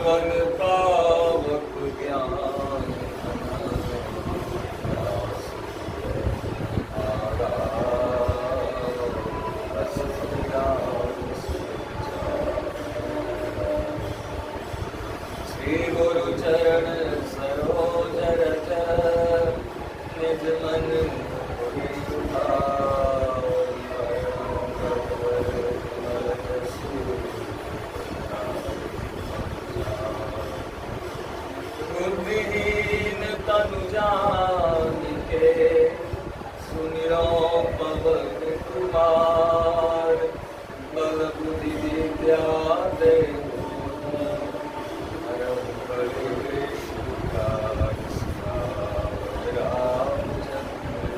जीवन पावक ज्ञान श्री गुरु चरण सरोज रज निज मन बुद्धिहीन तनु जानिके सुनिरो पवन कुमार बल बुद्धि विद्या देहु हरहु कलेश विकार सियावर रामचंद्र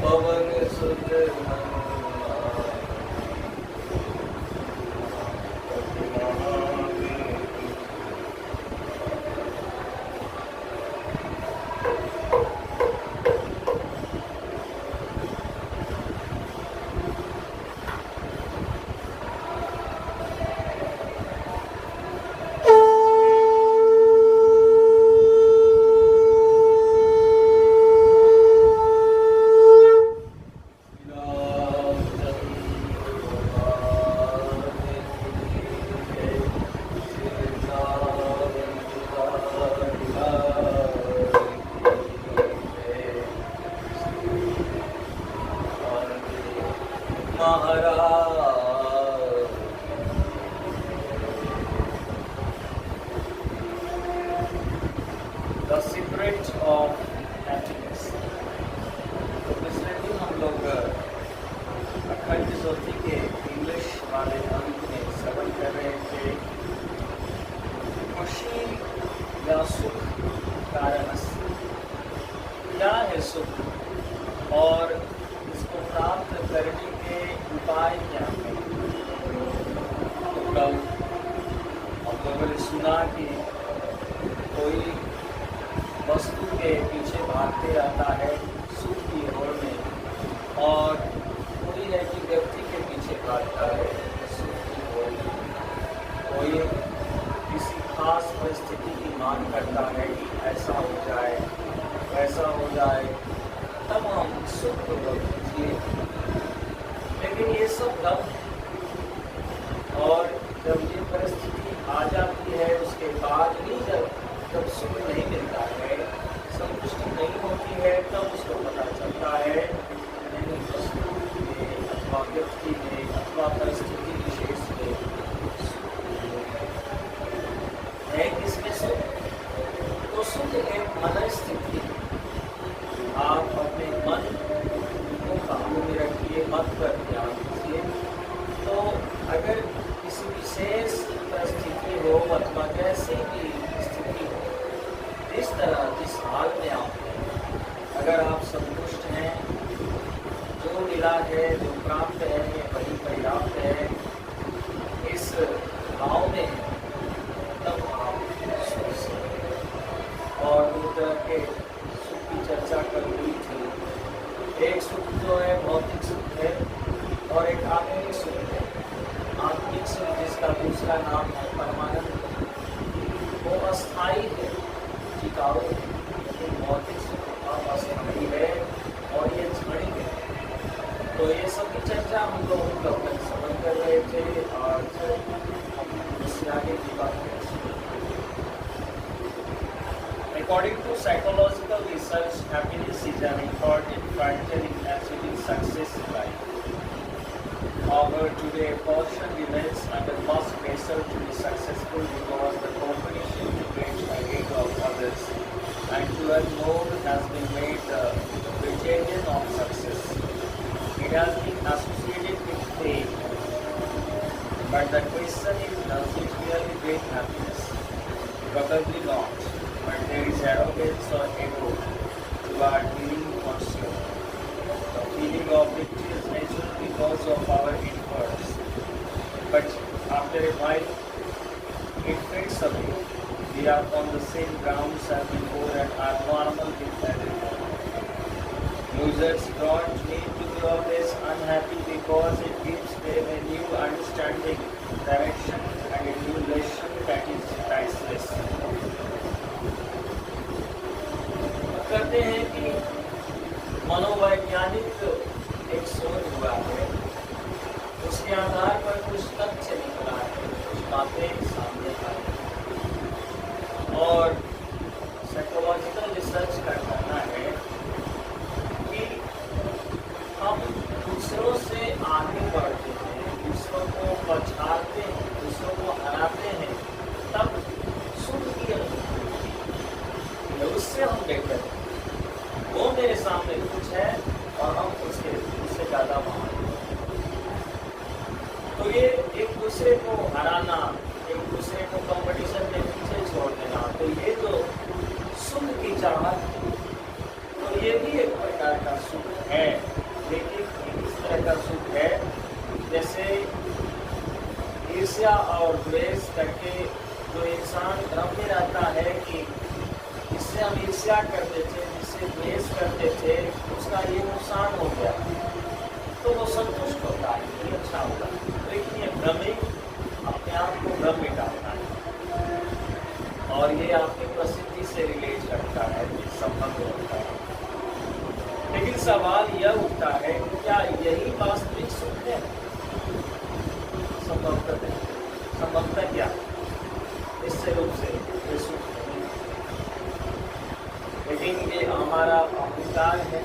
पवन सुत The secret of happiness. तो पिछले दिन हम लोग अखंड ज्योति के इंग्लिश वाले अंक में श्रवण कर रहे थे खुशी या सुख कारण क्या है सुख और इसको प्राप्त करने के उपाय क्या है। तो कल हम लोगों ने सुना कि कोई वस्तु के पीछे भागते रहता है सुख की ओर में और कोई है कि व्यक्ति के पीछे भागता है सुख की ओर में। कोई किसी खास परिस्थिति की मांग करता है कि ऐसा हो जाए वैसा हो जाए तब हम सुख को जिए, लेकिन ये सब गम और जब ये परिस्थिति आ जाती है उसके बाद ही जब सुख नहीं मिलता है संतुष्टि नहीं होती है तब उसको पता चलता है नहीं वस्तु में अथवा व्यक्ति में अथवा परिस्थिति विशेष में है किसमें सुख। तो सुख एक मन स्थिति। आप अपने मन को काबू में रखिए, मत पर ध्यान दीजिए। तो अगर किसी विशेष परिस्थिति हो अथवा कैसी भी स्थिति हो, इस तरह जिस हाल में आप हैं, अगर आप संतुष्ट हैं, जो मिला है जो प्राप्त है वही पर्याप्त है, इस भाव में तब आप सुख से। और दो तरह के सुख की चर्चा कर हुई थी। एक सुख जो है भौतिक सुख है और एक आत्मिक सुख है। आत्मिक सुख जिसका दूसरा नाम है परमानंद, वो अस्थायी है, टिकाऊ है। लेकिन भौतिक सुख अस्थायी है और ये क्षणिक है। तो ये सब की चर्चा हम लोग समझ कर रहे थे। आज हम इससे आगे की बात करें। According to psychological research, happiness is an important factor in achieving success in life. However, today a person remains under much pressure to be successful because the competition to get ahead of others and to earn more has been made the criterion of success. It has been associated with fame. But the question is, does it really bring happiness? Probably not. But there is arrogance or ego toward being consumed. The feeling of victory is natural because of our efforts. But after a while, it fades away. We are on the same grounds as before and are normal with everyone. Losers don't need to be always unhappy because it gives them a new understanding, direction, and a new lesson that is priceless. कहते हैं कि मनोवैज्ञानिक एक शोध हुआ है, उसके आधार पर कुछ तथ्य निकला है, कुछ बातें सामने आई और साइकोलॉजिकल रिसर्च का कहना है कि हम दूसरों से आगे बढ़ते हैं, दूसरों को पछाड़ते हैं, दूसरों को हराते हैं, तब सुख की अनुभूति होती है, उससे हम बेहतर हैं। वो मेरे सामने कुछ है और हम उससे ज़्यादा महान हैं। तो ये एक दूसरे को हराना, एक दूसरे को कंपटीशन में पीछे छोड़ देना, तो ये जो सुख की चाहत, तो ये भी एक प्रकार का सुख है, लेकिन इस तरह का सुख है जैसे ईर्ष्या और द्वेष करके जो इंसान भ्रम में रहता है कि इससे हम ईर्ष्या करते थे, जिससे द्वेष करते थे, उसका ये नुकसान हो गया, तो वो संतुष्ट होता है, ये अच्छा होगा। लेकिन ये भ्रमिक अपने आप को भ्रम में डालता है और ये आपकी प्रसिद्धि से रिलेट करता है, संबंध होता है। लेकिन सवाल यह उठता है कि क्या यही वास्तविक सुख है? संभवतः क्या इससे रूप से ये सुख नहीं, लेकिन ये हमारा अहंकार है,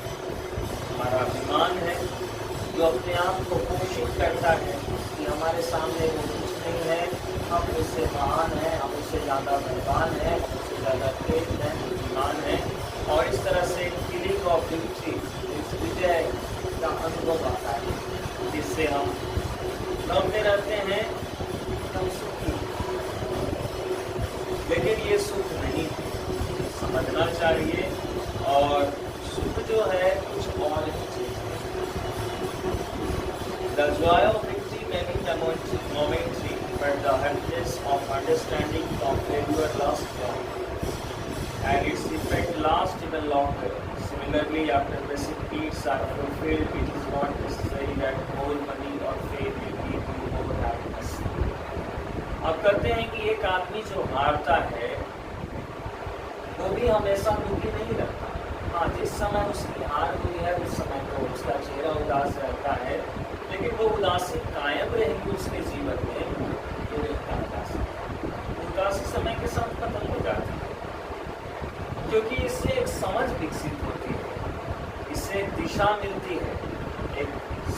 हमारा अभिमान है, जो अपने आप को घोषित करता है कि हमारे सामने वो कुछ नहीं है, हम उससे महान हैं, हम उससे ज़्यादा बलवान हैं, हम उससे ज़्यादा तेज हैं, बुद्धिमान हैं, और इस तरह से फीलिंग ऑफ विक्ट्री, इस विजय का अनुभव आता है, जिससे हम दौड़ते रहते हैं, हम सुखी। लेकिन ये सुख नहीं समझना चाहिए, और सुख जो है कुछ और ही चीज़ है। The joy of victory may be momentary, but the happiness of understanding of failure lasts long, and its effect lasts even longer. Similarly, after basic needs are fulfilled, it is not necessary that more money or fame will give you more happiness. अब कहते हैं कि एक आदमी जो हारता है वो भी हमेशा दुखी नहीं रहता। हाँ, जिस समय उसकी हार हुई है उस समय तो उसका चेहरा उदास रहता है, लेकिन वो उदासी कायम रहेगी उसके जीवन में, तो उदासी समय के साथ खत्म हो जाती है, क्योंकि इससे एक समझ विकसित होती है, इससे एक दिशा मिलती है, एक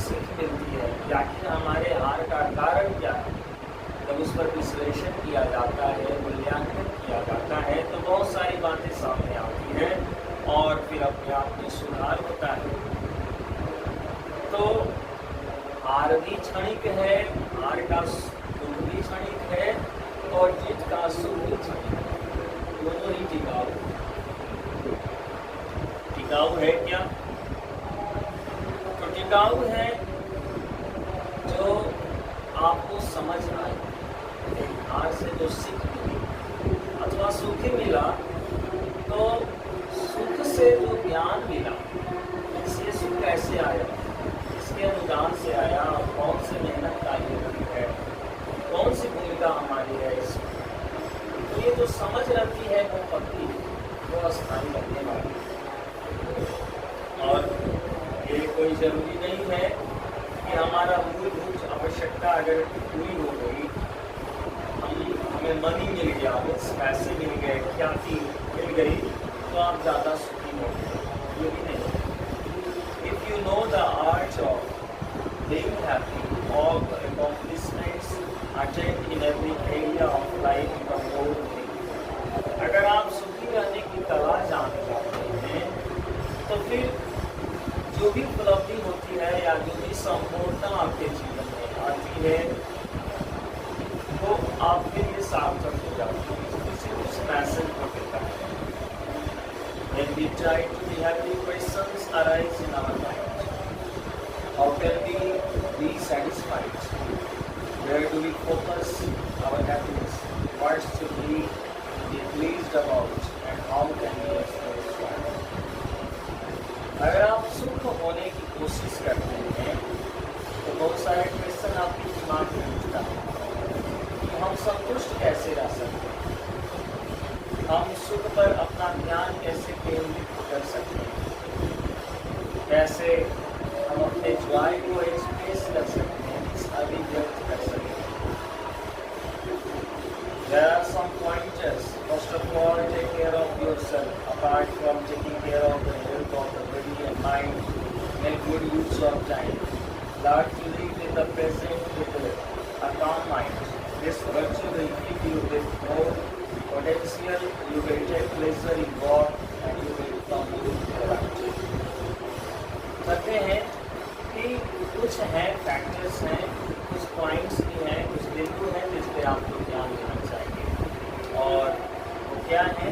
सीख मिलती है कि आखिर हमारे हार का कारण क्या है। जब उस पर विश्लेषण किया जाता है, मूल्यांकन किया जाता है, तो बहुत सारी बातें सामने आती हैं और फिर अपने आप में सुधार होता है। तो हार भी क्षणिक है, हार का दुख भी क्षणिक है, और जीत का सुख भी क्षणिक है, दोनों ही टिकाऊ है। क्या तो टिकाऊ है जो आपको समझ आए, एक हार से जो सीख मिली अथवा सुख मिला, तो सुख से जो ज्ञान मिला, इससे सुख कैसे आया, इसके अनुदान से आया, और कौन सी मेहनत का ये है, कौन सी भूमिका हमारी है इसमें, तो ये जो समझ रहती है वो पक्की, वो अस्थायी लगने वाली। और ये कोई ज़रूरी नहीं है कि हमारा मूलभूत आवश्यकता अगर पूरी हो गई, हमें मनी मिल गया, पैसे मिल गए, ख्याति मिल गई, तो आप ज़्यादा सुखी हो गए, ये भी नहीं। If you know the art of being happy, all the accomplishments attained in every area of life the whole thing, अगर आप सुखी रहने की कला जान जाते हैं, तो फिर जो भी उपलब्धि होती है या जो भी संपूर्णता आपके जीवन में आती है, वो आपके लिए सार्थक हो जाती है, किसी उस मैसेज को देता है। When we try to be happy, questions arise in our mind. How can we be satisfied? Where do we focus our happiness? What should we be pleased about? And how can we express joy? अगर आप सुख होने की कोशिश करते हैं, तो बहुत सारे क्वेश्चन आपके दिमाग में उठता है कि तो हम संतुष्ट कैसे रह सकते हैं? हम सुख पर अपना ध्यान कैसे केंद्रित कर सकते हैं? कैसे हम अपने जॉय को एक्सप्रेस कर सकते हैं, अभिव्यक्त कर सकते हैं? There are some pointers. First of all, take care of yourself. Apart from taking care of the health of the body and mind, make good use of time. Learn to live in the present with a calm mind. This virtue will give you with more potential. You will take pleasure in God and you will become more productive. कहते हैं कि कुछ हैं factors हैं, कुछ points भी हैं, कुछ बिंदु हैं जिस पे आपको ध्यान देना चाहिए। और वो क्या है?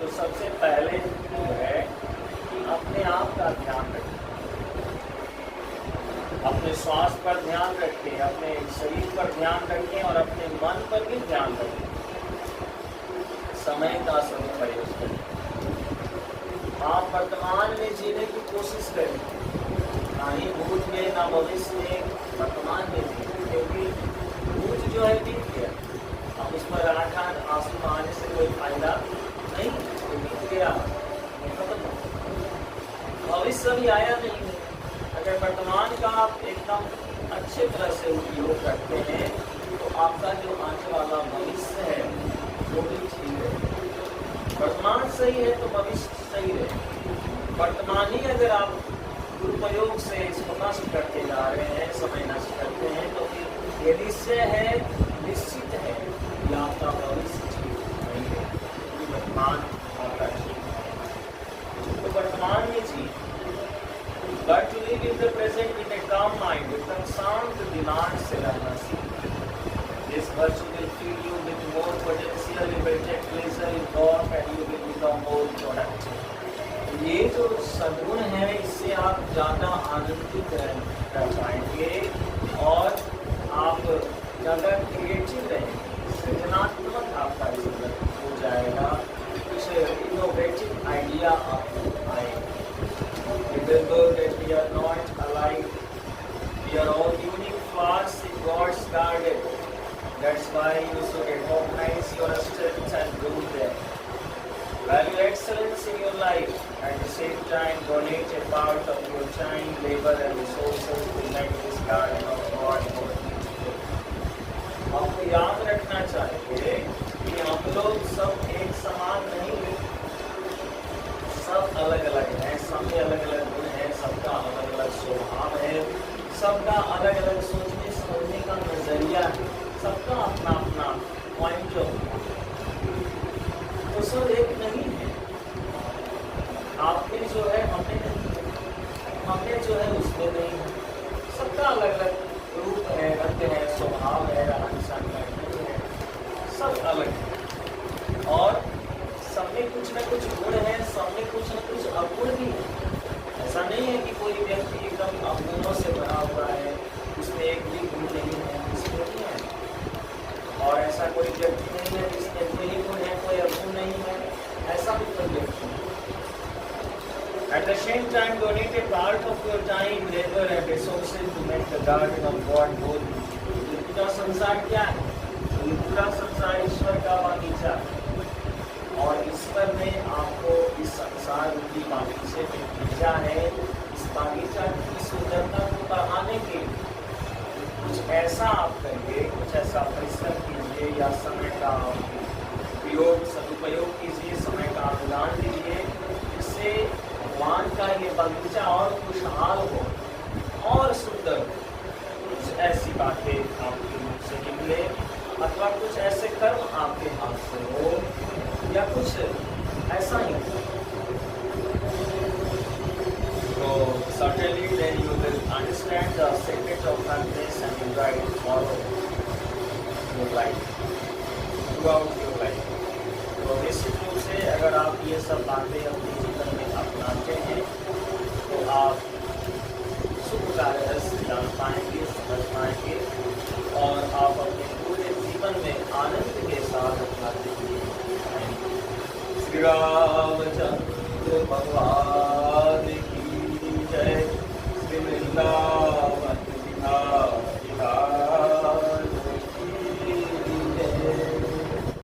तो सबसे पहले जो है कि अपने आप का ध्यान रखें, अपने स्वास्थ्य पर ध्यान रखें, अपने शरीर पर ध्यान रखें और अपने मन पर भी ध्यान रखें। समय का सदुपयोग करें। आप वर्तमान में जीने की कोशिश करें, ना ही भूत में ना भविष्य में, वर्तमान में जीने, क्योंकि भूत जो है बीत गया। अब उस पर आंसू बहाने से कोई फायदा नहीं, तो बीत गया, खत्म। भविष्य भी आया नहीं है। अगर वर्तमान का आप एकदम अच्छे तरह से उपयोग करते हैं तो आपका जो आने वाला भविष्य है वो भी ठीक है। वर्तमान सही है तो भविष्य सही है। वर्तमान ही अगर आप दुरुपयोग से इसको नष्ट करते जा रहे हैं, समय नष्ट करते हैं, तो फिर ये निश्चय है, निश्चित है कि आपका भविष्य ठीक नहीं है, क्योंकि वर्तमान आपका ठीक है। तो वर्तमान में जी But to live in the present with a calm mind, with a sound demand से रहना सीखें। This virtue will fill you with more potential, you will take pleasure in God and you will become more productive। ये जो सद्गुण है इससे आप ज़्यादा आनंदित रह पाएंगे और आप ज़्यादा क्रिएटिव रहेंगे, सृजनात्मक आपका जीवन हो जाएगा, कुछ इनोवेटिव आइडिया आपको आएगा। Remember that we are not alike. We are all unique parts in God's garden. That's why you should recognize your strengths and grow them. Value excellence in your life. At the same time, donate a part of your time, labor, and resources to make this garden of God more beautiful. आपको याद रखना चाहिए कि हम लोग सब एक समान नहीं हैं, सब अलग अलग हैं, सब में अलग अलग गुण हैं, सबका अलग अलग स्वभाव है, सबका अलग अलग सोचने समझने का नजरिया है, सबका अपना अपना पॉइंट ऑफ व्यू। तो सब एक नहीं है। आपके जो है हमें नहीं है, हमें जो है उसमें नहीं है। सबका अलग अलग रूप है, रंग है, स्वभाव है, रहन सहन है, सब अलग है और सब में कुछ न कुछ गुण है, सब में कुछ न कुछ अवगुण भी है। ऐसा नहीं है कि कोई व्यक्ति एकदम अवगुणों से भरा हुआ है, उसमें एक भी गुण नहीं है, इसमें नहीं है। और ऐसा कोई व्यक्ति नहीं है जिसमें कोई गुण है, कोई अवगुण नहीं है, ऐसा भी कोई व्यक्ति नहीं। At the same time, donate a part of your time, labor and resources to make the garden of God more beautiful। ये पूरा संसार क्या है? ये पूरा संसार ईश्वर का बागीचा है और ईश्वर ने आपको इस संसार रूपी बागीचे में भेजा है। इस बागीचा की सुंदरता को बढ़ाने के लिए कुछ ऐसा आप करिए, कुछ ऐसा परिश्रम कीजिए या समय का उपयोग सदुपयोग कीजिए, समय का अनुदान दीजिए, जिससे भगवान का ये बगीचा और खुशहाल हो और सुंदर हो। कुछ ऐसी बातें आपके मुख से निकले अथवा कुछ ऐसे कर्म आपके हाथ से हो या कुछ ऐसा ही हो, तो certainly then you will understand the secret of happiness and enjoy it tomorrow your life, throughout your life। तो निश्चित रूप से अगर आप ये सब बातें अपने जीवन में अपनाते हैं तो आप सुख का रहस्य जान पाएंगे, समझ पाएंगे और आप अपने पूरे जीवन में आनंद के साथ अपना जिंदगी बिताएंगे। श्री रामचंद्र भगवान की जय। श्री